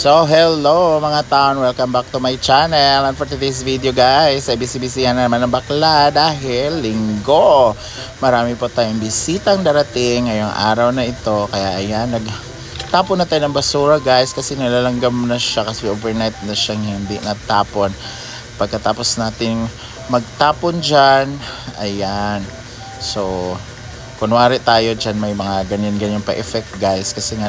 So hello mga taon, welcome back to my channel. And for today's video guys, ay busy-busyhan na naman ng bakla dahil linggo. Marami po tayong bisitang darating ngayong araw na ito. Kaya ayan, nagtapon na tayo ng basura guys kasi nilalanggam na siya kasi overnight na siyang hindi natapon. Pagkatapos natin magtapon dyan, ayan. So kunwari tayo dyan may mga ganyan-ganyan pa effect guys kasi nga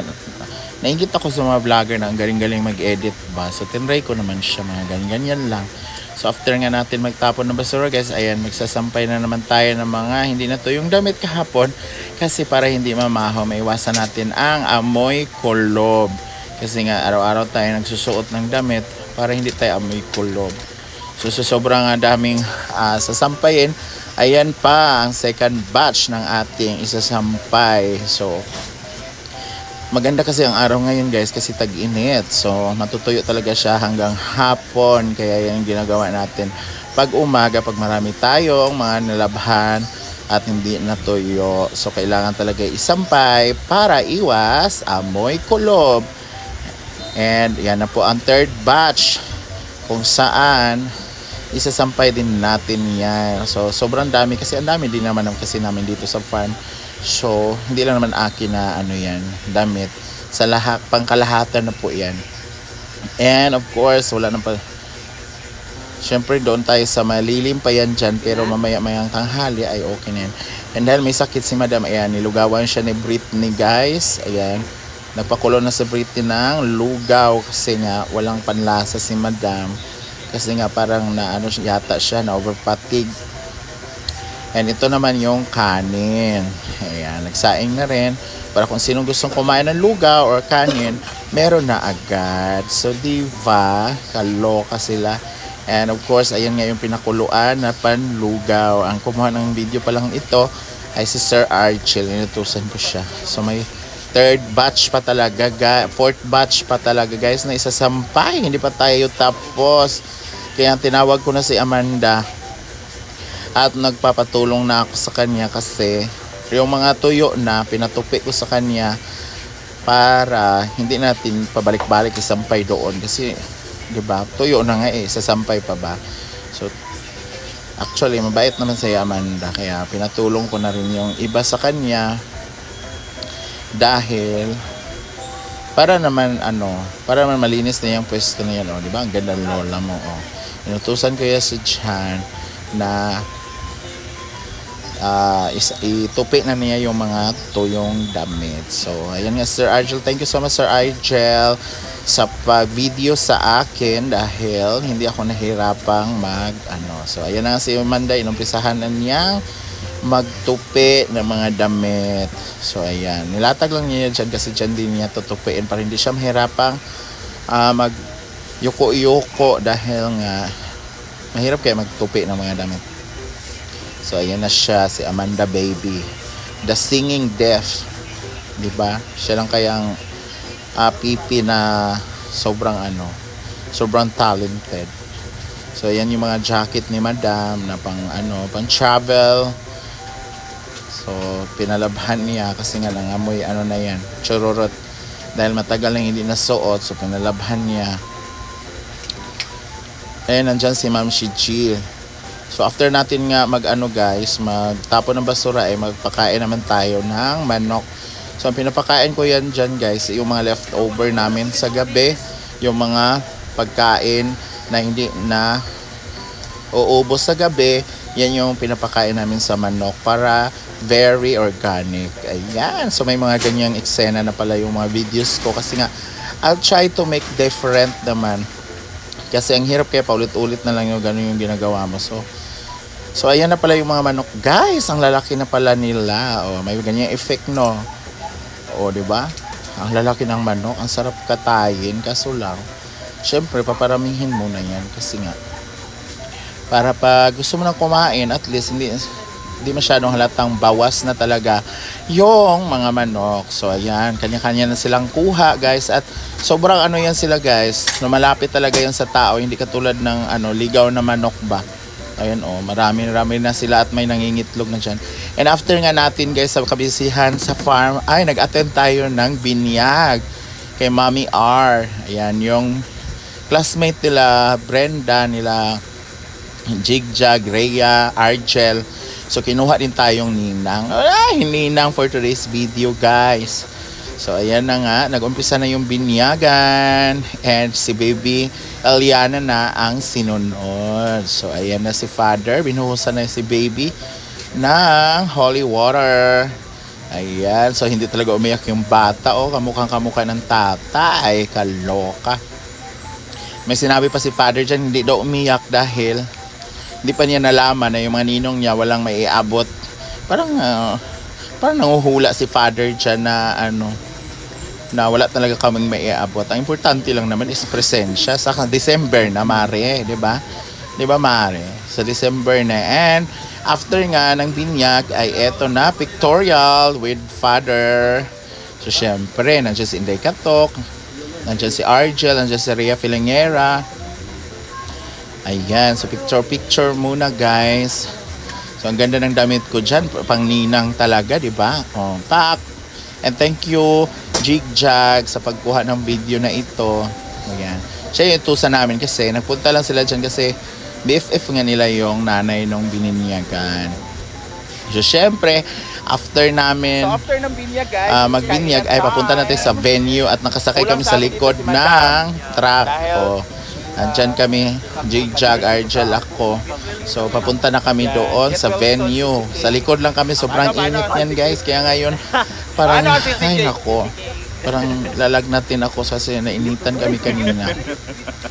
nainggit ako sa mga vlogger na ang galing-galing mag-edit ba. So tinry ko naman siya mga ganyan-ganyan lang. So after nga natin magtapon ng basura guys, ayan magsasampay na naman tayo ng mga hindi na to yung damit kahapon kasi para hindi mamaho, maiwasan natin ang amoy kulob. Kasi nga araw-araw tayo nagsusuot ng damit para hindi tayo amoy kulob. So sobrang daming sasampayin. Ayan pa ang second batch ng ating isasampay. So maganda kasi ang araw ngayon guys kasi tag-init. So matutuyo talaga siya hanggang hapon. Kaya yan yung ginagawa natin. Pag umaga, pag marami tayong mga nalabhan at hindi natuyo. So kailangan talaga isampay para iwas amoy kulob. And yan na po ang third batch kung saan isasampay din natin yan. So sobrang dami kasi ang dami din naman kasi namin dito sa farm. So, hindi lang naman akin na yan, damit. Sa lahat, pangkalahatan na po yan. And of course, wala nang pa. Siyempre, doon tayo sa malilim pa yan dyan. Pero mamaya-mayang tanghali ay okay na yan. And dahil may sakit si madam, ayan, nilugawan siya ni Britney guys. Ayan, nagpakulo na si Britney ng lugaw. Kasi nga, walang panlasa si madam. Kasi nga, parang na yata siya, na over fatigue. And ito naman yung kanin. Ayan, nagsaing na rin. Para kung sinong gustong kumain ng lugaw or kanin, meron na agad. So, diba? Kaloka sila. And of course, ayan nga yung pinakuluan na panlugaw. Ang kumuha ng video pa lang ito ay si Sir Archel. Inutusan ko siya. So, may third batch pa talaga, fourth batch pa talaga guys na isasampay. Hindi pa tayo tapos. Kaya tinawag ko na si Amanda. At nagpapatulong na ako sa kanya kasi yung mga tuyo na pinatupi ko sa kanya para hindi natin pabalik-balik isampay doon kasi 'di ba? Tuyo na nga sasampay pa ba? So actually mabait naman si Amanda kaya pinatulong ko na rin yung iba sa kanya dahil para naman malinis na yung pwesto na yan, 'di ba? Ang ganda ng lola mo, Inutusan ko ya si Jan na itupi na niya yung mga tuyong damit. So ayan nga Sir Argel, thank you so much Sir Argel sa pag-video sa akin dahil hindi ako nahirapang so ayan na si Amanda, inumpisahan na niyang magtupi ng mga damit. So ayan, nilatag lang niya dyan kasi dyan din niya tutupiin para hindi siya mahirapang mag yuko-yuko dahil nga mahirap kaya magtupi ng mga damit. So ayan na siya, si Amanda baby, the singing deaf, 'di ba? Siya lang kayang pipi na sobrang talented. So ayan yung mga jacket ni Madam na pang travel. So pinalabhan niya kasi nga nangamoy na yan, chururot. Dahil matagal nang hindi nasuot, so pinalabhan niya. And nandyan si Ma'am Jill. So after natin nga magtapon ng basura ay magpakain naman tayo ng manok. So ang pinapakain ko yan dyan guys, yung mga leftover namin sa gabi, yung mga pagkain na hindi na uubos sa gabi, yan yung pinapakain namin sa manok para very organic. Ayan, so may mga ganyang eksena na pala yung mga videos ko kasi nga I'll try to make different naman. Kasi ang hirap kaya paulit-ulit na lang yung ganun yung ginagawa mo. So ayan na pala yung mga manok. Guys, ang lalaki na pala nila. May ganyang effect, no? Di ba? Ang lalaki ng manok, ang sarap katayin. Kaso lang, syempre, paparamihin mo na yan. Kasi nga, para pag gusto mo nang kumain, at least hindi masyadong halatang bawas na talaga yung mga manok. So ayan, kanya-kanya na silang kuha guys. At sobrang yan sila guys, lumalapit talaga yan sa tao. Hindi katulad ng ligaw na manok ba. Ayan marami na sila at may nangingitlog na dyan. And after nga natin guys sa kabisihan sa farm, ay nag-attend tayo ng binyag. kay Mami R. Ayan, yung classmate nila, Brenda, nila Jigjag, Rhea, Argel. So, kinuha din tayong ninang. Ninang for today's video, guys. So, ayan na nga. Nag-umpisa na yung binyagan. And si baby Eliana na ang sinunod. So, ayan na si father. Binuhusan na si baby ng holy water. Ayan. So, hindi talaga umiyak yung bata. Kamukhang-kamukha ng tatay. Kaloka. May sinabi pa si father dyan, hindi daw umiyak dahil hindi pa niya nalaman na yung mga ninong niya walang maiabot. Parang nanguhula si father dyan na na wala talaga kaming maiabot. Ang importante lang naman is presensya sa December na, Mare, 'di ba? 'Di ba, Mare? Sa December na. And after nga ng binyag ay eto na pictorial with father. So syempre, nandiyan si Inday Katok, nandiyan si Argel, nandiyan si Rhea Filingera. Ayan, so picture muna, guys. So ang ganda ng damit ko dyan, pang ninang talaga, di ba? Oh, pak! And thank you, Jigjag, sa pagkuha ng video na ito. Ayan. Siya yung tusa namin kasi nagpunta lang sila dyan kasi BFF nga nila yung nanay nung bininyagan. So syempre, after namin after ng binyag, guys, magbinyag ay papunta natin sa venue at nakasakay kami sa likod ng truck. Andyan kami, Jigjag, Argel, ako. So, papunta na kami doon sa venue. Sa likod lang kami, sobrang init yan, guys. Kaya ngayon, parang, ay nako, parang lalagnatin ako kasi nainitan kami kanina.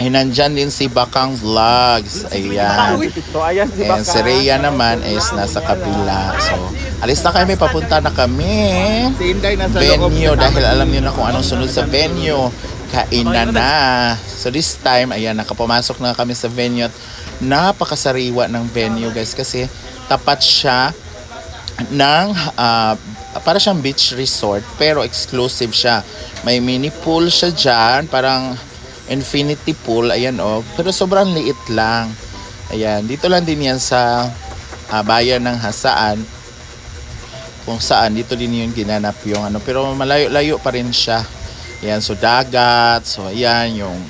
Ay, nandyan din si Bakang Vlogs. Ayan. And si Rhea naman is nasa kabila. So, alis na kami, papunta na kami. Venue, dahil alam niyo na kung anong sunod sa venue. Kainan na. So this time, ayan, nakapumasok na kami sa venue at napakasariwa ng venue, guys, kasi tapat siya ng para siyang beach resort pero exclusive siya. May mini pool siya dyan, parang infinity pool, ayan pero sobrang liit lang. Ayan, dito lang din yan sa bayan ng Hasaan, kung saan dito din yung ginanap yung pero malayo-layo pa rin siya. Ayan, so dagat. So ayan yung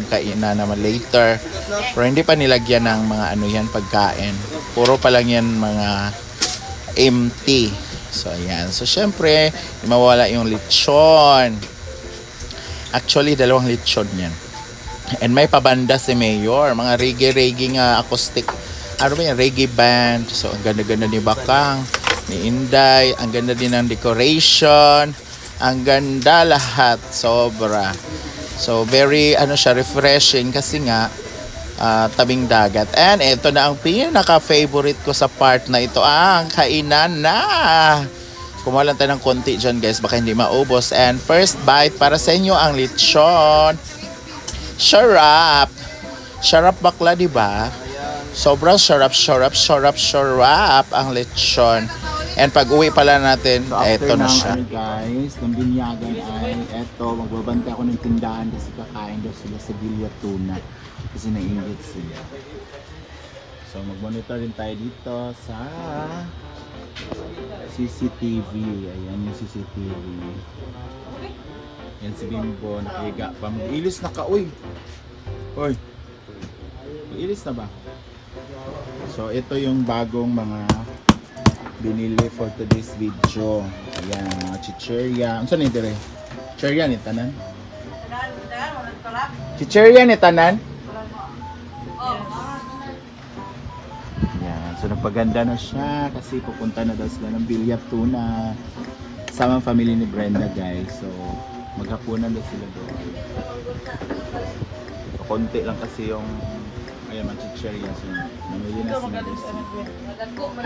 kainan naman later. Pero hindi pa nilagyan ng mga yan pagkain. Puro pa lang yan mga empty. So ayan. So syempre, mawala yung lechon. Actually, 2 lechon yan. And may pabanda si Mayor, mga reggae nga acoustic. Reggae band. So ang ganda-ganda ni Bakang, ni Inday, ang ganda din ng decoration. Ang ganda lahat, sobra. So very refreshing kasi nga tabing dagat. And ito na ang pinaka-favorite ko sa part na ito, ang kainan na. Kumuha lang tayo ng konti dyan, guys, baka hindi maubos. And first bite para sa inyo ang lechon. Sarap. Sarap bakla, di ba? Sobrang sarap ang lechon. And pag uwi pala natin, so eto na siya. Guys, ng binyagan ay eto, magbabante ako ng tindahan kasi kakain daw sila sa Villa Tuna. Kasi nainggit sila. So mag-monitor din tayo dito sa CCTV. Ayan yung CCTV. Yan si Bimbo, nakahiga pa. Mag-ilis na ka, uy! Uy! Mag-ilis na ba? So ito yung bagong mga binili for today's video. Ayan, mga chicherya. Ano saan ito rin? Chicherya ni tanan? Chicherya ni tanan? Ayan, so nagpaganda na siya kasi pupunta na daw sila ng Villa Tuna. Sama ang family ni Brenda, guys. So, maghapunan daw sila doon. So, konti lang kasi yung ayan, mga chicherya. So, namili na sila.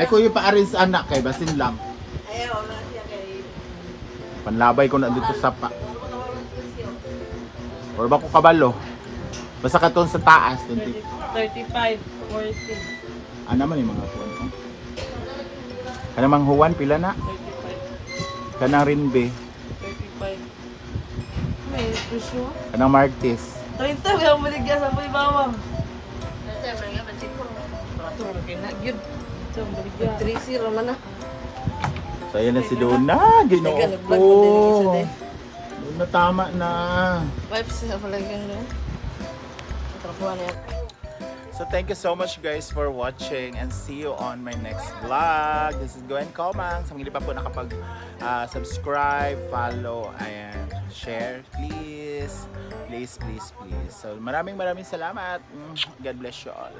Ay, kuya pa-arrange anak kay basin lang. Panlabay ko na dito sa pa. Or ba ko kabalo? Basta ka sa taas. 35, 40. Ano man yung mga puwan ko? Kanang mang Juan, pila na? 35. Kanang Rinbe? 35. May presyo? Kanang Martis? 30, may ang maligya sa may bawang. 30, may nga maligya. Ito, makinag yun. Ito, maligya. 3-0 man na. So ayan na si Dona, ginoo ko. Natama na. Vibes na pala yun. Trapuhan na yan. So thank you so much guys for watching and see you on my next vlog. This is Gwen Comang. Sa mga hindi pa po nakapag subscribe, follow, and share, please. Please, please, please. So maraming salamat. God bless you all.